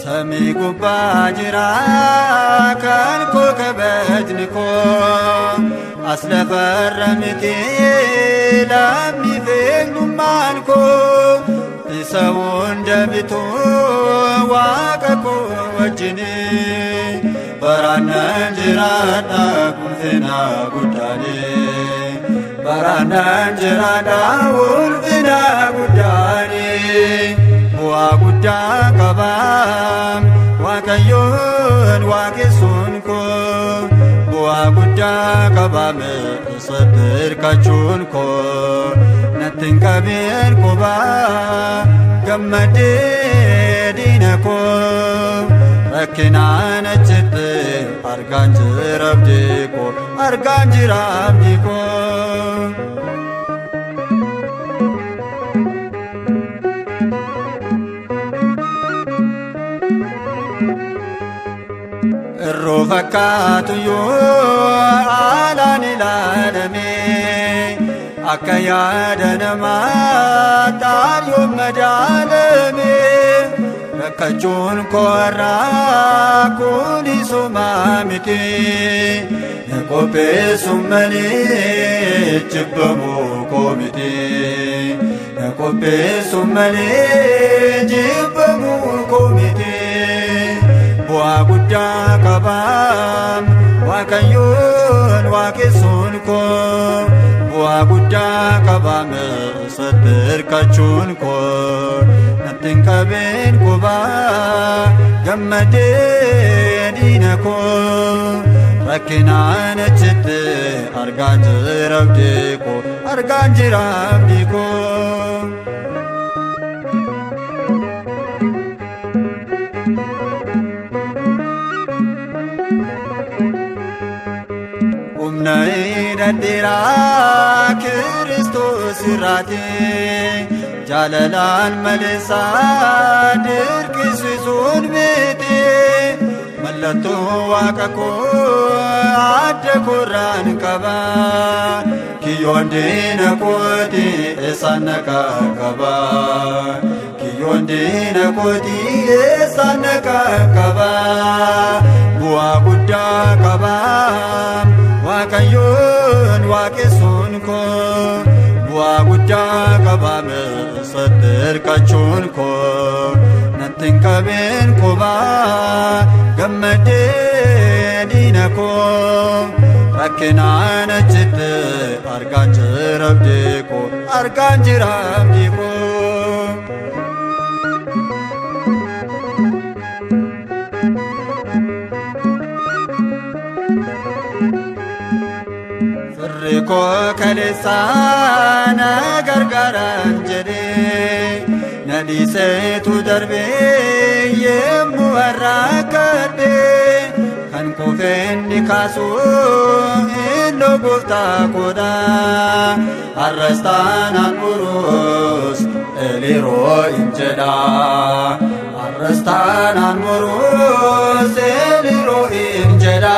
Sami gubbaa jira kan koo kabajni koo as lafarra miti lammi feegdummaan koo isa hunda bitu waaqa koo wajjini baraanan jiraadha ulfina guddaani baraanan jiraadha ulfina guddaani bu'aa guddaa qabam waaqayyoon waaqessuun koo bu'aa guddaa qabame isatti hirkachuun koo natti hin qabeen qubaa gammadee diina koo rakkinaan achitti argaan jira abdii koo argaan jira abdii koo. Irroo fakkaatu yoo alaan ilaalame akka yaada namaa taayoo madaalame rakkachuun koorraa kunisuma miti na qopheessu malee jibbamuu koo miti na qopheessu malee jibbamuu koo miti. Bu'aa guddaa qabam waaqayyoon waaqessuun koo bu'aa guddaa qabame isatti hirkachuun koo natti hin qabeen qubaa gammadee diina koo rakkinaan achitti argaan jira abdii koo argaan jira abdii koo. Humna hidhadheeraa Kiristoos irraati jaalalaan maleessaa dirqisiisuun miti mallattoo waaqa koo adda koorraan qaba kiyyoon diina kooti eessaan nagaa qaba kiyyoon diina kooti eessaan nagaa qaba bu'aa guddaa qaba. Waaqayyoon waaqessuun koo bu'aa guddaa qabame isatti hirkachuun koo natti hin qabeen qubaa gammadee diina koo rakkinaan achitti argaan jira abdii koo argaan jira abdii koo. Koo kaleessaa na gargaaraan jedhee na dhiiseetu darbee yemmuu harrakkadhee kan kufeen ni kaasu innoo gooftaa koodha har'as taanaan muruus eliroo hin jedha har'as taanaan muruus eliroo hin jedha.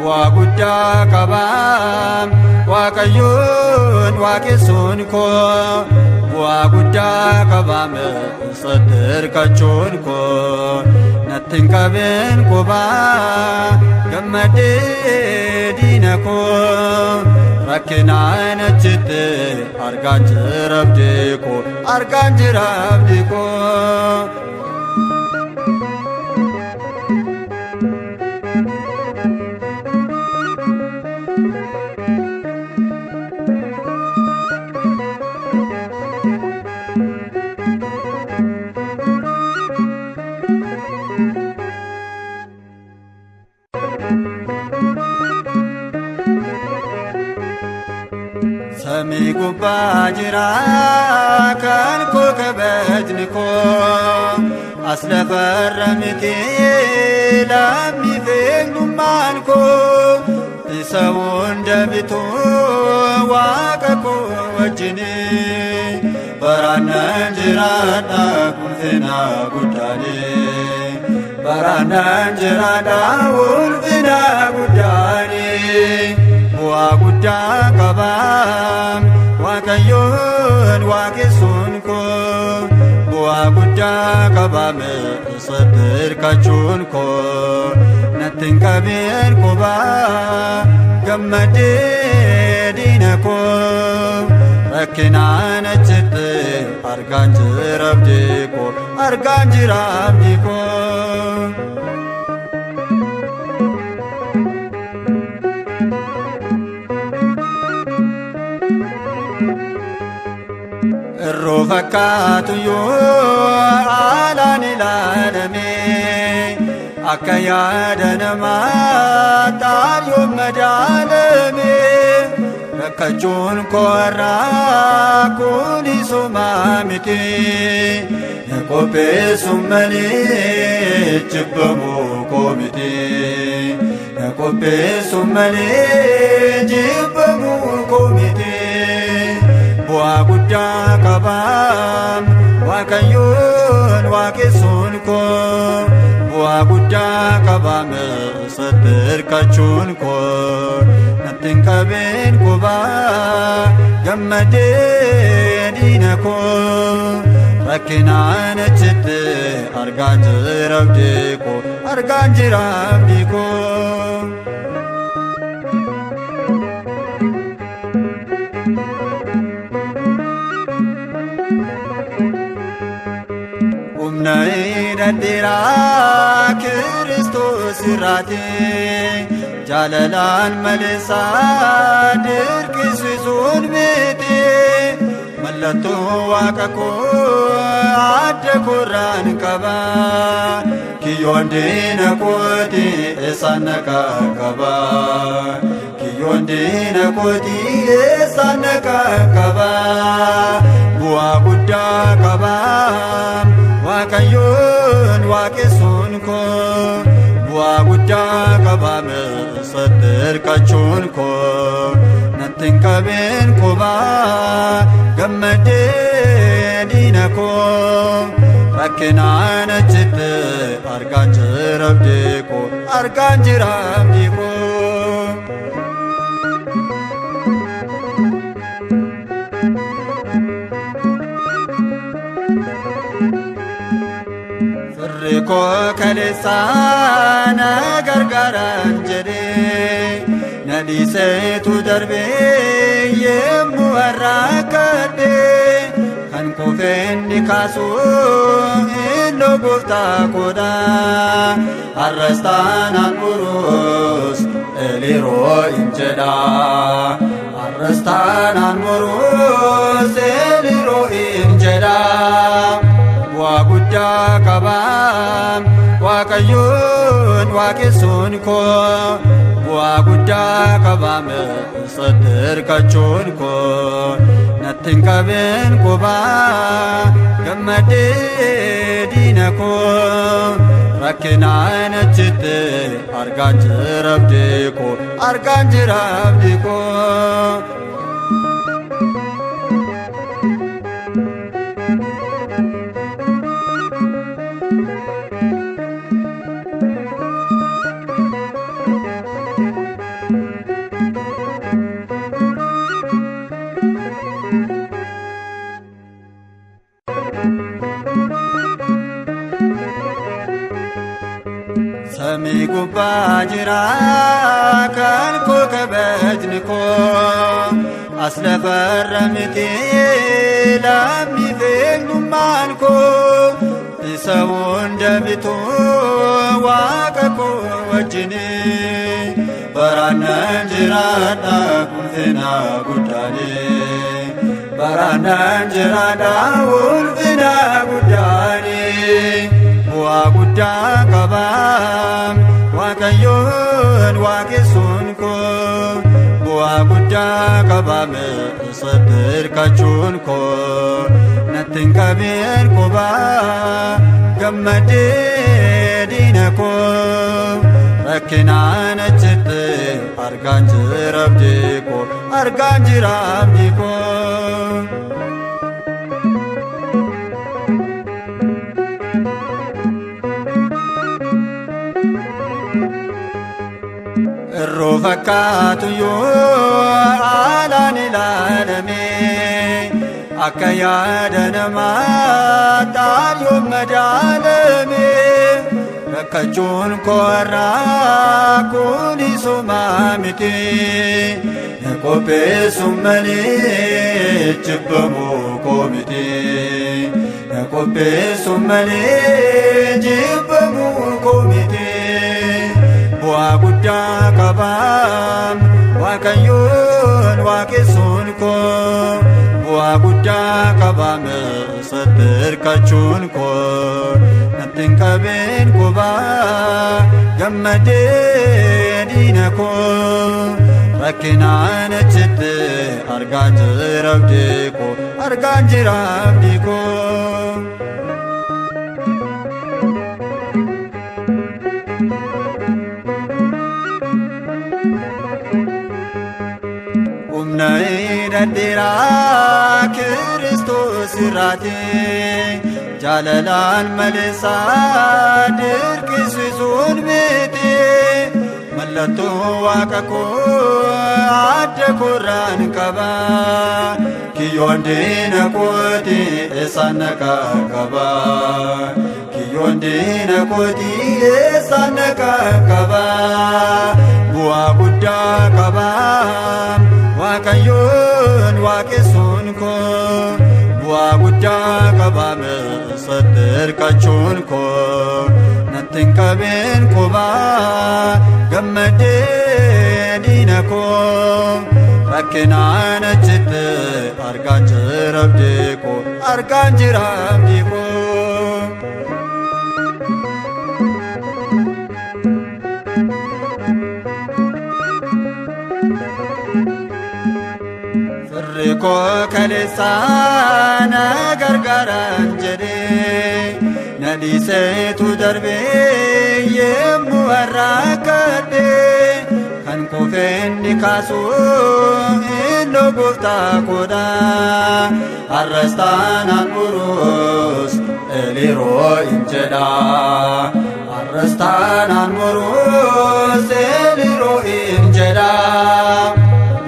Bu'aa guddaa qabam waaqayyoon waaqessuun koo bu'aa guddaa qabame isatti hirkachuun koo natti hin qabeen qubaa gammadee diina koo rakkinaan achitti argaan jira abdii koo argaan jira abdii koo. Sami gubbaa jira kan koo kabajni koo as lafarra miti lammi feegdummaan koo isa hunda bitu waaqa koo wajjini baraanan jiraadha ulfina guddaani baraanan jiraadha ulfina guddaani bu'aa guddaa qabam waaqayyoon waaqessuun koo bu'aa guddaa qabaame isatti hirkachuun koo natti hin qabeen qubaa gammadee diina koo rakkinaan achitti argaan jira abdii koo argaan jira abdii koo. Irroo fakkaatu yoo haalaan ilaalame akka yaada namaa taa'uun madaalame rakkachuun koo har'aa kun isumaa miti na qopheessuun malee jibbamuu koo miti na qopheessuun malee jibbamuu koo miti. Bu'aa guddaa qabaam waaqayyoon waaqessuun koo bu'aa guddaa qabaam isatti hirkachuun koo natti hin qabeen qubaa gammadee diina koo rakkinaan achitti argaan jira abdii koo argaan jira abdii koo. Humna hidhadheeraa Kiristoos irraati jaalalaan maleessaa dirqisiisuun miti mallattoo waaqa koo adda kooraan qaba kiyyoon diina kooti eessaan na qaqqaba kiyyoon diina kooti eessaan na qaqqaba bu'aa guddaa qaba. Waaqayyoon waaqessuun koo bu'aa guddaa qabaame isatti hirkachuun koo natti hin qabeen qubaa gammadee diina koo rakkinaan achitti argaan jira abdii koo argaan jira abdii koo. Firri koo kaleessaa na gargaaraan jedhee na dhiiseetu darbee yemmuu har'aa kadhee kan kufeenni kaasuu innoo gooftaa koodha har'as taanaan muruus eliroo hin jedha har'as taanaan muruus eliroo hin jedha. Bu'aa guddaa qabaam waaqayyoon waaqessuun koo bu'aa guddaa qabaame isatti hirkachuun koo natti hin qabeen qubaa gammadee diina koo rakkinaan achitti argaan jira abdii koo argaan jira abdii koo. Samii gubbaa jira kan koo kabajni koo as lafarra miti lammii eenyummaan koo isa hunda bitu waaqa koo wajjini baraanan jiraadha ulfina guddaanii baraanan jiraadha ulfina guddaanii. Bu'aa guddaa qabaam waaqayyoon waaqessuun koo bu'aa guddaa qabaame isatti hirkachuun koo natti hin qabeen qubaa gammadee diina koo rakkinaan achitti argaan jira abdii koo argaan jira abdii koo. Irroo fakkaatu yoo haalaan ilaalame akka yaada namaatti yoom madaalame rakkachuun koo har'aa kun isuma miti na qopheessu malee jibbamuu koo miti na qopheessu malee jibbamuu koo miti bu'aa guddaa qabaa Waaqayyoon waaqessuun koo bu'aa guddaa qabaa isatti hirkachuun koo natti hin qabeen qubaa gammadee diina koo rakkinaan achitti argaan jira abdii koo argaan jira abdii koo. Humna hidhadheeraa Kiristoos irraati jaalalaan maleessaa dirqisiisuun miti mallattoo waaqa koo adda kooraan qaba kiyyoon diina kooti eessaan na qaqqaba kiyyoon diina kooti eessaan na qaqqaba bu'aa guddaa qaba Waaqayyoon waaqessuun koo bu'aa guddaa qabaa isatti hirkachuun koo natti hin qabeen qubaa gammadee diina koo rakkinaan achitti argaan jira abdii koo argaan jira abdii koo. Firri koo kaleessaa na gargaaraan jedhee na dhiiseetu darbee yemmuu har'aa kadhee kan kufeenni kaasuu innoo gooftaa koodha har'as taanaan muruus eliroo hin jedha har'as taanaan muruus eliroo hin jedha.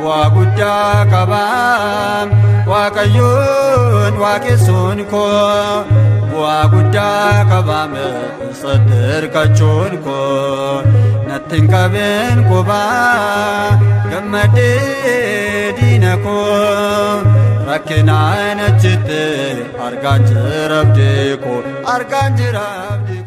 Bu'aa guddaa qabaa Waaqayyoon waaqessuun koo bu'aa guddaa qabaa isatti hirkachuun koo natti hin qabeen qubaa gammadee diina koo rakkinaan achitti argaan jira abdii koo argaan jira abdii.